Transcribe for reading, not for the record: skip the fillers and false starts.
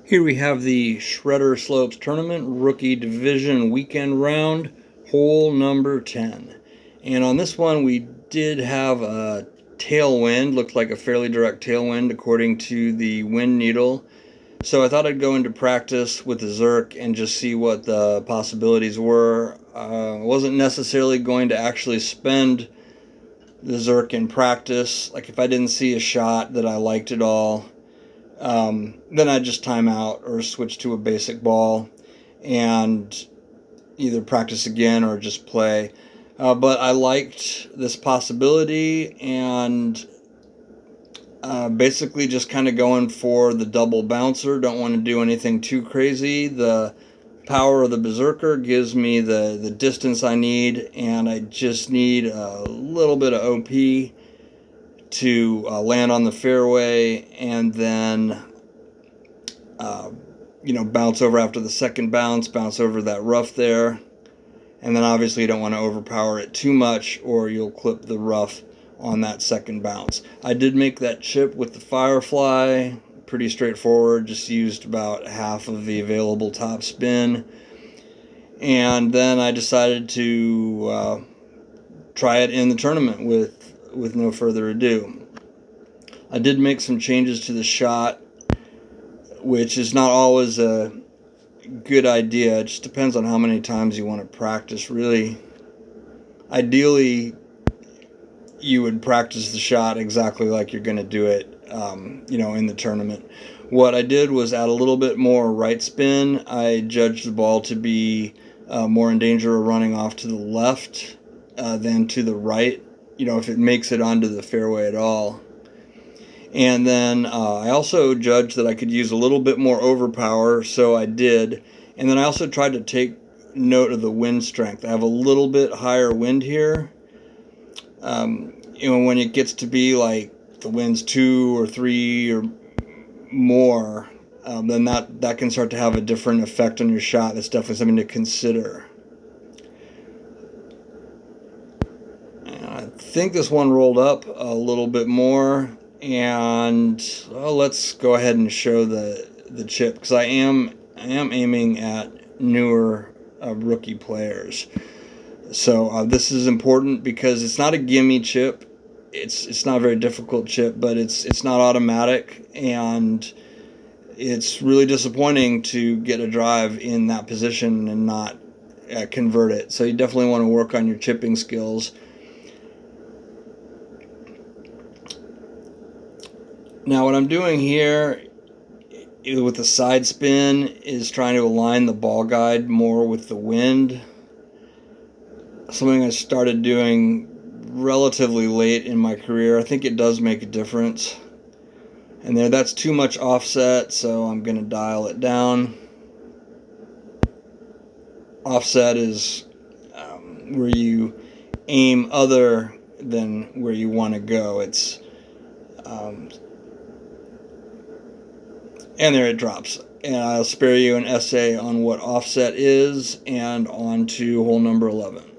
Here we have the Shredder Slopes Tournament Rookie Division Weekend Round, hole number 10. And on this one, we did have a tailwind, looked like a fairly direct tailwind according to the wind needle. So I thought I'd go into practice with the Zerk and just see what the possibilities were. I wasn't necessarily going to actually spend the Zerk in practice. Like if I didn't see a shot that I liked at all, then I'd just time out or switch to a basic ball and either practice again or just play. But I liked this possibility and basically just kind of going for the double bouncer. Don't want to do anything too crazy. The power of the Berserker gives me the distance I need, and I just need a little bit of OP to land on the fairway and then bounce over after the second bounce over that rough there. And then obviously you don't want to overpower it too much or you'll clip the rough on that second bounce. I did make that chip with the Firefly, pretty straightforward, just used about half of the available top spin. And then I decided to try it in the tournament with no further ado. I did make some changes to the shot, which is not always a good idea. It just depends on how many times you want to practice, really. Ideally, you would practice the shot exactly like you're going to do it, in the tournament. What I did was add a little bit more right spin. I judged the ball to be more in danger of running off to the left than to the right, if it makes it onto the fairway at all. And then I also judged that I could use a little bit more overpower, so I did. And then I also tried to take note of the wind strength. I have a little bit higher wind here. When it gets to be like the wind's 2 or 3 or more, then that can start to have a different effect on your shot. That's definitely something to consider. And I think this one rolled up a little bit more. And let's go ahead and show the chip, because I am aiming at newer rookie players. So this is important because it's not a gimme chip. It's not a very difficult chip, but it's not automatic, and it's really disappointing to get a drive in that position and not convert it. So you definitely want to work on your chipping skills. Now what I'm doing here with the side spin is trying to align the ball guide more with the wind. Something I started doing relatively late in my career. I think it does make a difference. And that's too much offset, so I'm going to dial it down. Offset is where you aim other than where you want to go. It's and there it drops. And I'll spare you an essay on what offset is and on to hole number 11.